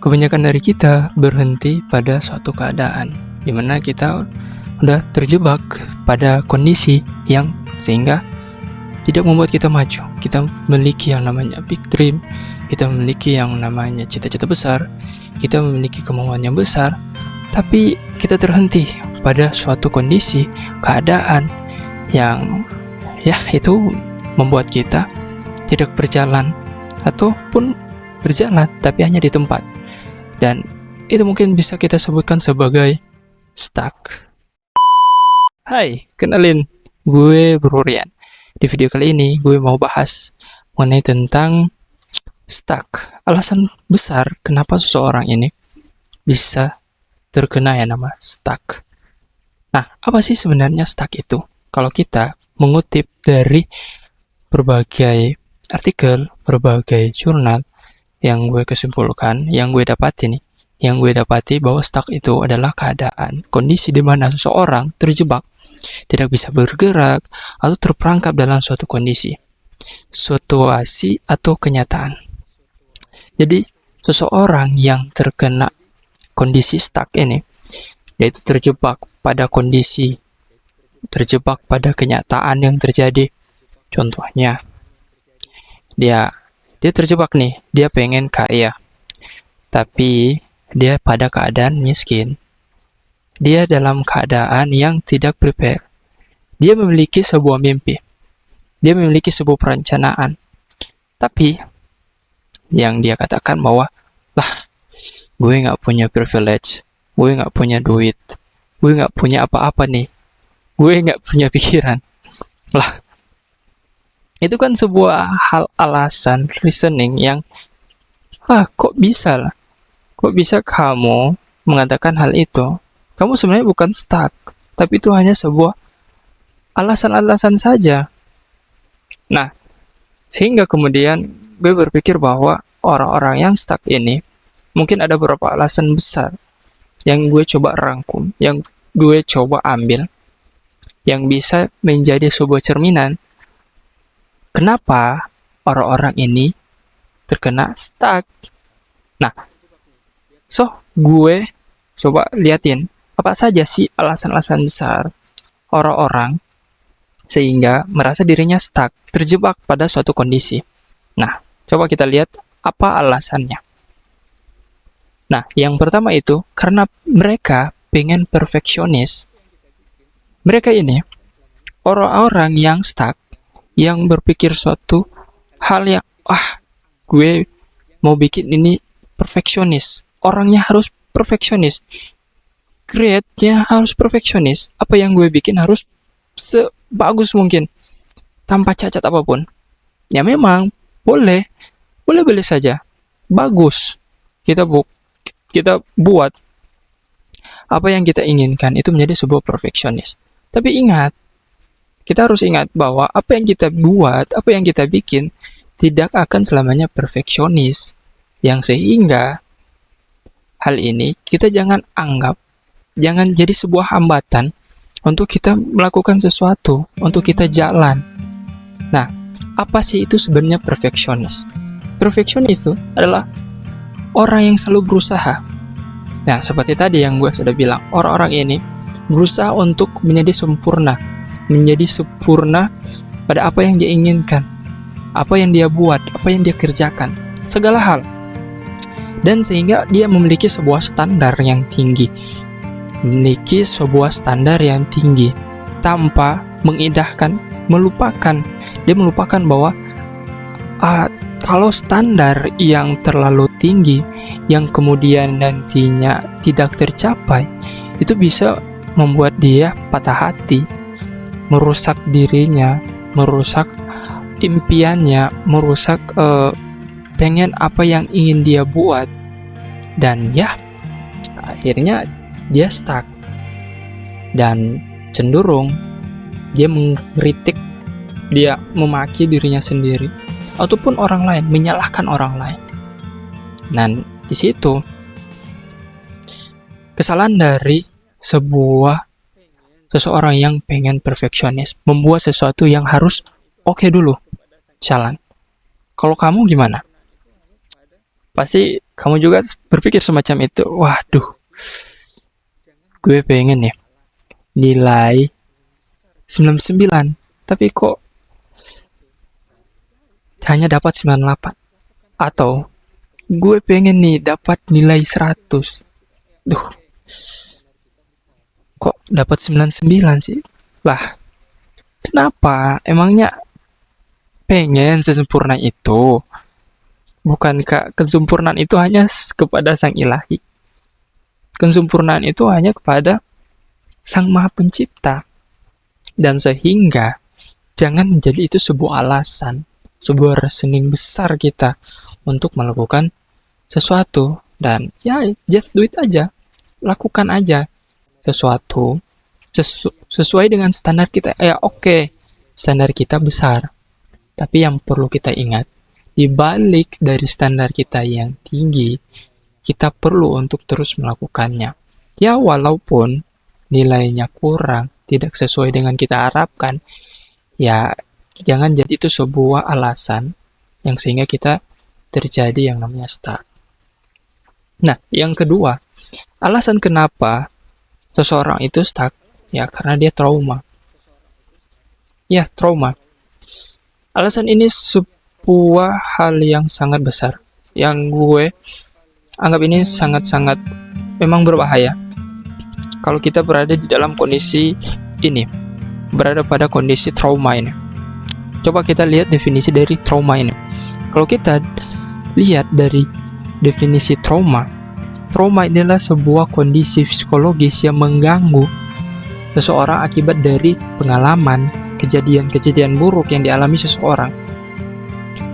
kebanyakan dari kita berhenti pada suatu keadaan di mana kita udah terjebak pada kondisi yang sehingga tidak membuat kita maju. Kita memiliki yang namanya big dream, kita memiliki yang namanya cita-cita besar, kita memiliki kemauan yang besar, tapi kita terhenti pada suatu kondisi, keadaan yang itu membuat kita tidak berjalan ataupun berjalan tapi hanya di tempat. Dan itu mungkin bisa kita sebutkan sebagai stuck. Hai, kenalin, gue Bro Rian. Di video kali ini gue mau bahas mengenai tentang stuck. Alasan besar kenapa seseorang ini bisa terkena yang nama stuck. Nah, apa sih sebenarnya stuck itu? Kalau kita mengutip dari berbagai artikel, berbagai jurnal yang gue kesimpulkan, yang gue dapati bahwa stuck itu adalah keadaan, kondisi di mana seseorang terjebak, tidak bisa bergerak, atau terperangkap dalam suatu kondisi, situasi, atau kenyataan. Jadi, seseorang yang terkena kondisi stuck ini, yaitu terjebak pada kondisi, terjebak pada kenyataan yang terjadi. Contohnya, dia terjebak nih, dia pengen kaya, tapi dia pada keadaan miskin. Dia dalam keadaan yang tidak prepare. Dia memiliki sebuah mimpi, dia memiliki sebuah perencanaan, tapi yang dia katakan bahwa gue nggak punya privilege, gue nggak punya duit, gue nggak punya apa-apa nih, gue nggak punya pikiran. Itu kan sebuah hal alasan reasoning yang kok bisa kamu mengatakan hal itu? Kamu sebenarnya bukan stuck, tapi itu hanya sebuah alasan-alasan saja. Nah, sehingga kemudian gue berpikir bahwa orang-orang yang stuck ini mungkin ada beberapa alasan besar yang gue coba rangkum, yang gue coba ambil, yang bisa menjadi sebuah cerminan kenapa orang-orang ini terkena stuck. Nah, gue coba liatin apa saja sih alasan-alasan besar orang-orang sehingga merasa dirinya stuck, terjebak pada suatu kondisi. Nah, coba kita lihat apa alasannya. Nah, yang pertama itu karena mereka pengen perfeksionis. Mereka ini orang-orang yang stuck, yang berpikir suatu hal yang gue mau bikin ini perfeksionis, orangnya harus perfeksionis, create-nya harus perfeksionis, apa yang gue bikin harus sebagus mungkin tanpa cacat apapun. Ya memang boleh saja, bagus kita buat apa yang kita inginkan itu menjadi sebuah perfeksionis. Tapi kita harus ingat bahwa apa yang kita buat, apa yang kita bikin tidak akan selamanya perfeksionis. Yang sehingga hal ini kita jangan jadi sebuah hambatan untuk kita melakukan sesuatu, untuk kita jalan. Nah, apa sih itu sebenarnya perfeksionis? Perfeksionis itu adalah orang yang selalu berusaha. Nah, seperti tadi yang gue sudah bilang, orang-orang ini berusaha untuk menjadi sempurna pada apa yang dia inginkan, apa yang dia buat, apa yang dia kerjakan, segala hal. Dan sehingga dia memiliki sebuah standar yang tinggi, tanpa mengindahkan, dia melupakan bahwa kalau standar yang terlalu tinggi, yang kemudian nantinya tidak tercapai, itu bisa membuat dia patah hati, merusak dirinya, merusak impiannya, merusak pengen apa yang ingin dia buat, dan akhirnya dia stuck dan cenderung dia mengkritik, dia memaki dirinya sendiri ataupun orang lain, menyalahkan orang lain. Dan di situ kesalahan dari seseorang yang pengen perfeksionis, membuat sesuatu yang harus oke dulu jalan. Kalau kamu gimana? Pasti Kamu juga berpikir semacam itu, waduh, gue pengen ya nilai 99, tapi kok hanya dapat 98. Atau gue pengen nih dapat nilai 100. Duh, kok dapat 99 sih? Lah, kenapa? Emangnya pengen sesempurna itu? Bukankah kesempurnaan itu hanya kepada Sang Ilahi? Kesempurnaan itu hanya kepada Sang Maha Pencipta. Dan sehingga jangan menjadi itu sebuah alasan, sebuah reasoning besar kita untuk melakukan sesuatu. Dan ya, just do it aja. Lakukan aja sesuatu sesuai dengan standar kita. Ya oke, standar kita besar. Tapi yang perlu kita ingat, di balik dari standar kita yang tinggi, kita perlu untuk terus melakukannya. Ya walaupun nilainya kurang, tidak sesuai dengan kita harapkan, ya jangan jadi itu sebuah alasan yang sehingga kita terjadi yang namanya stuck. Nah, yang kedua, alasan kenapa seseorang itu stuck, ya karena dia trauma. Ya, trauma. Alasan ini sebuah hal yang sangat besar, yang gue anggap ini sangat-sangat memang berbahaya. Kalau kita berada di dalam kondisi ini, berada pada kondisi trauma ini. Coba kita lihat definisi dari trauma ini. Kalau kita lihat dari definisi trauma, trauma adalah sebuah kondisi psikologis yang mengganggu seseorang akibat dari pengalaman, kejadian-kejadian buruk yang dialami seseorang,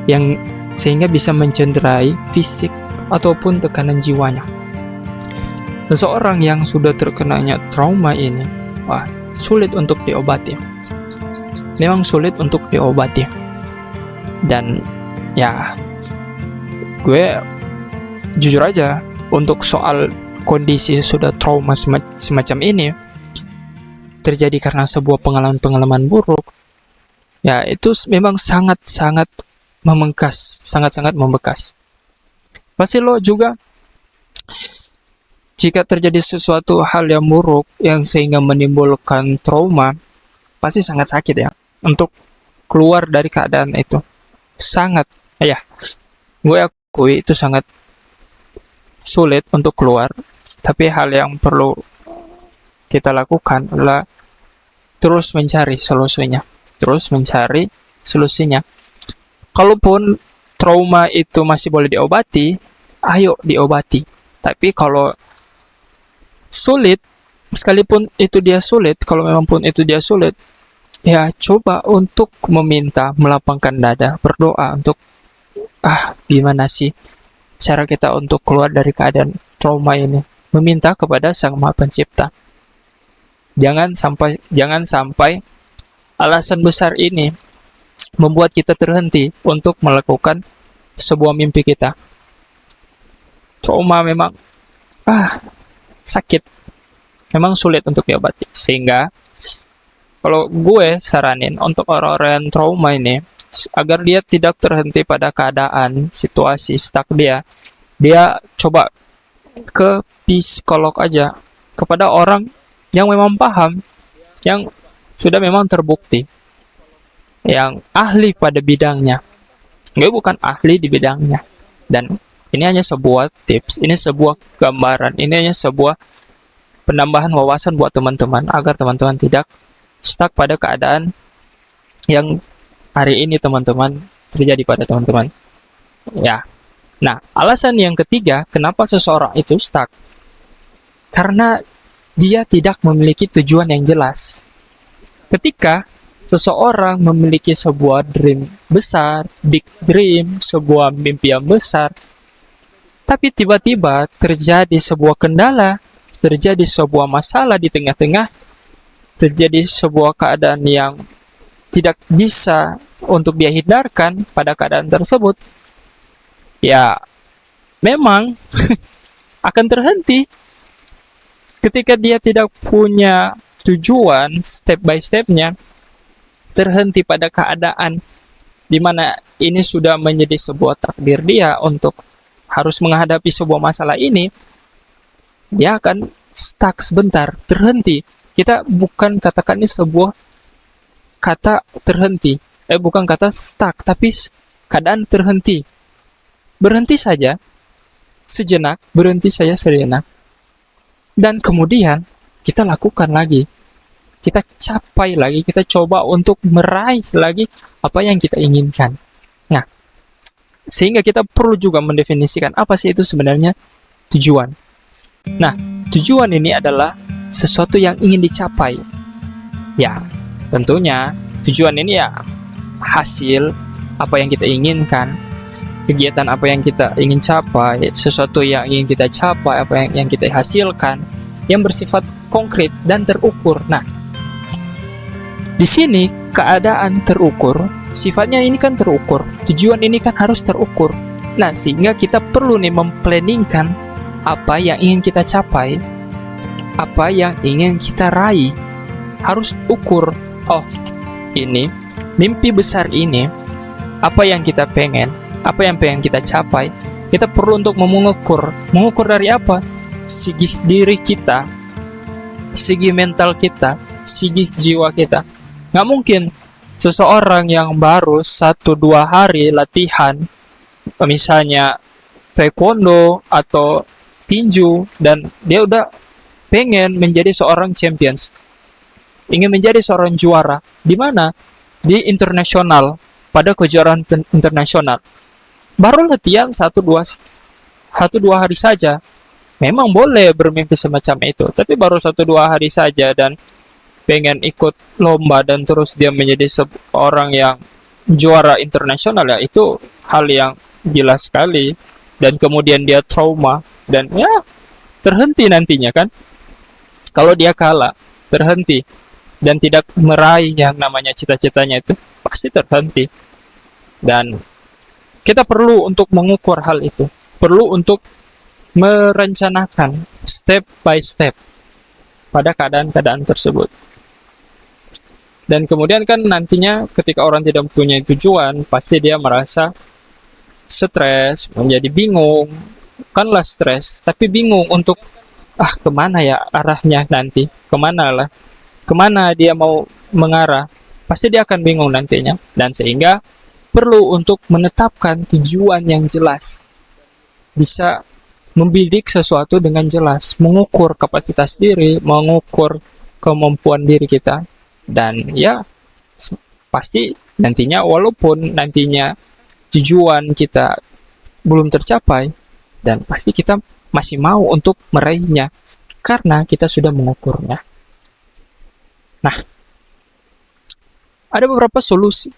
yang sehingga bisa mencederai fisik ataupun tekanan jiwanya. Seseorang yang sudah terkenanya trauma ini, wah, sulit untuk diobati. Memang sulit untuk diobati. Dan ya, gue jujur aja, untuk soal kondisi sudah trauma semacam ini terjadi karena sebuah pengalaman-pengalaman buruk, ya itu memang sangat-sangat membekas, sangat-sangat membekas. Pasti lo juga, jika terjadi sesuatu hal yang buruk yang sehingga menimbulkan trauma, pasti sangat sakit ya untuk keluar dari keadaan itu. Sangat, ya, gue akui itu sangat sulit untuk keluar. Tapi hal yang perlu kita lakukan adalah terus mencari solusinya. Terus mencari solusinya. Kalaupun trauma itu masih boleh diobati, ayo diobati. Tapi kalau sulit, sekalipun itu dia sulit, kalau memang pun itu dia sulit, ya coba untuk meminta, melapangkan dada, berdoa untuk gimana sih cara kita untuk keluar dari keadaan trauma ini, meminta kepada Sang Maha Pencipta. Jangan sampai alasan besar ini membuat kita terhenti untuk melakukan sebuah mimpi kita. Trauma memang sakit, memang sulit untuk diobati. Sehingga kalau gue saranin untuk orang-orang yang trauma ini, agar dia tidak terhenti pada keadaan situasi stuck dia coba ke psikolog aja, kepada orang yang memang paham, yang sudah memang terbukti, yang ahli pada bidangnya. Gue bukan ahli di bidangnya, dan ini hanya sebuah tips, ini sebuah gambaran, ini hanya sebuah penambahan wawasan buat teman-teman, agar teman-teman tidak stuck pada keadaan yang hari ini teman-teman terjadi pada teman-teman. Ya. Nah, alasan yang ketiga kenapa seseorang itu stuck, karena dia tidak memiliki tujuan yang jelas. Ketika seseorang memiliki sebuah dream besar, big dream, sebuah mimpi yang besar, tapi tiba-tiba terjadi sebuah kendala, terjadi sebuah masalah di tengah-tengah, terjadi sebuah keadaan yang tidak bisa untuk dia hindarkan pada keadaan tersebut, ya memang akan terhenti. Ketika dia tidak punya tujuan step by stepnya, terhenti pada keadaan dimana ini sudah menjadi sebuah takdir dia untuk harus menghadapi sebuah masalah ini, dia akan stuck sebentar, terhenti. Kita bukan katakan ini sebuah kata terhenti, bukan kata stuck, tapi keadaan terhenti. Berhenti saja sejenak, berhenti saja sejenak. Dan kemudian kita lakukan lagi. Kita capai lagi, kita coba untuk meraih lagi apa yang kita inginkan. Nah, sehingga kita perlu juga mendefinisikan apa sih itu sebenarnya tujuan. Nah, tujuan ini adalah sesuatu yang ingin dicapai. Ya, tentunya tujuan ini ya hasil apa yang kita inginkan, kegiatan apa yang kita ingin capai, sesuatu yang ingin kita capai, apa yang kita hasilkan, yang bersifat konkret dan terukur. Nah, di sini keadaan terukur, sifatnya ini kan terukur, tujuan ini kan harus terukur. Nah, sehingga kita perlu nih memplanningkan apa yang ingin kita capai, apa yang ingin kita raih, harus ukur. Oh, ini mimpi besar ini, apa yang kita pengen, apa yang pengen kita capai, kita perlu untuk mengukur dari apa? Segi diri kita, segi mental kita, segi jiwa kita. Nggak mungkin seseorang yang baru 1-2 hari latihan, misalnya taekwondo atau tinju, dan dia udah pengen menjadi seorang champions, ingin menjadi seorang juara. Di mana? Di internasional, pada kejuaraan internasional. Baru latihan 1-2 hari saja. Memang boleh bermimpi semacam itu, tapi baru 1-2 hari saja dan pengen ikut lomba dan terus dia menjadi seorang yang juara internasional, ya itu hal yang gila sekali. Dan kemudian dia trauma dan ya terhenti nantinya kan. Kalau dia kalah, terhenti dan tidak meraih yang namanya cita-citanya, itu pasti terhenti. Dan kita perlu untuk mengukur hal itu, perlu untuk merencanakan step by step pada keadaan-keadaan tersebut. Dan kemudian kan nantinya ketika orang tidak mempunyai tujuan, pasti dia merasa stres, menjadi bingung. Kanlah stres, tapi bingung untuk kemana ya arahnya nanti, kemana dia mau mengarah. Pasti dia akan bingung nantinya. Dan sehingga perlu untuk menetapkan tujuan yang jelas, bisa membidik sesuatu dengan jelas, mengukur kapasitas diri, mengukur kemampuan diri kita. Dan ya pasti nantinya walaupun nantinya tujuan kita belum tercapai, dan pasti kita masih mau untuk meraihnya karena kita sudah mengukurnya. Nah, ada beberapa solusi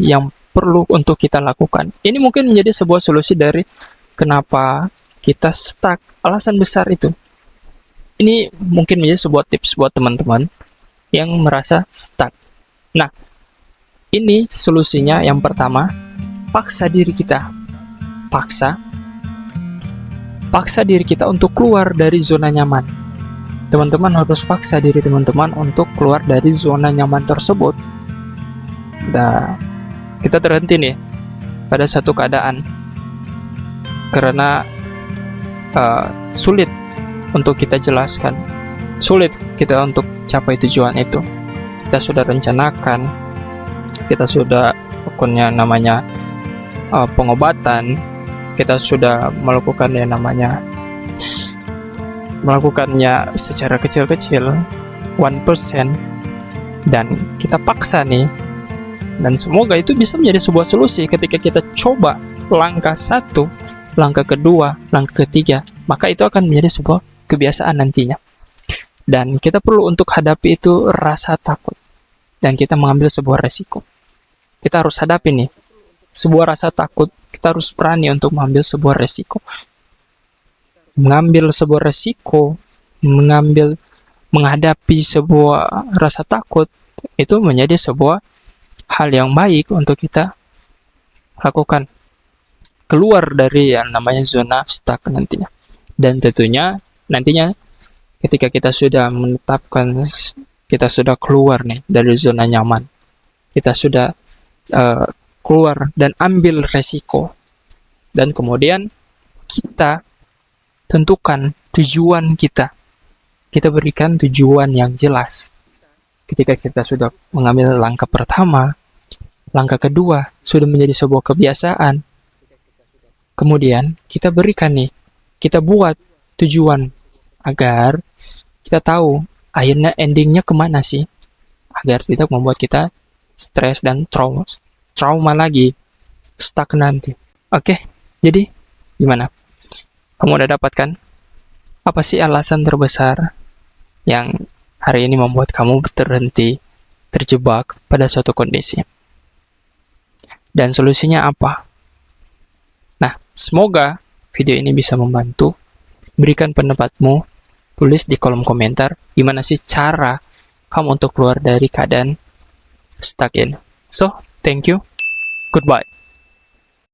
yang perlu untuk kita lakukan. Ini mungkin menjadi sebuah solusi dari kenapa kita stuck, alasan besar itu. Ini mungkin menjadi sebuah tips buat teman-teman yang merasa stuck. Nah, ini solusinya. Yang pertama, paksa diri kita. Paksa diri kita untuk keluar dari zona nyaman. Teman-teman harus paksa diri teman-teman untuk keluar dari zona nyaman tersebut. Nah, kita terhenti nih pada satu keadaan karena sulit untuk kita jelaskan, sulit kita untuk capai tujuan itu. Kita sudah rencanakan, kita sudah lakukannya namanya pengobatan, kita sudah melakukan yang namanya melakukannya secara kecil-kecil 1%, dan kita paksa nih. Dan semoga itu bisa menjadi sebuah solusi ketika kita coba langkah 1, langkah kedua, langkah ketiga, maka itu akan menjadi sebuah kebiasaan nantinya. Dan kita perlu untuk hadapi itu rasa takut, dan kita mengambil sebuah resiko. Kita harus hadapi nih sebuah rasa takut, kita harus berani untuk mengambil sebuah resiko. Mengambil sebuah resiko, menghadapi sebuah rasa takut, itu menjadi sebuah hal yang baik untuk kita lakukan. Keluar dari yang namanya zona stuck nantinya. Dan tentunya nantinya ketika kita sudah menetapkan, kita sudah keluar nih dari zona nyaman, kita sudah keluar dan ambil resiko, Dan kemudian kita tentukan tujuan kita. Kita berikan tujuan yang jelas. Ketika kita sudah mengambil langkah pertama, langkah kedua sudah menjadi sebuah kebiasaan. Kemudian kita berikan nih, kita buat tujuan agar kita tahu akhirnya endingnya kemana sih, agar tidak membuat kita stres dan trauma lagi, stuck nanti. Oke, jadi gimana? Kamu udah dapatkan apa sih alasan terbesar yang hari ini membuat kamu terhenti, terjebak pada suatu kondisi? Dan solusinya apa? Nah, semoga video ini bisa membantu. Berikan pendapatmu, tulis di kolom komentar gimana sih cara kamu untuk keluar dari keadaan stuck in. So, thank you. Goodbye.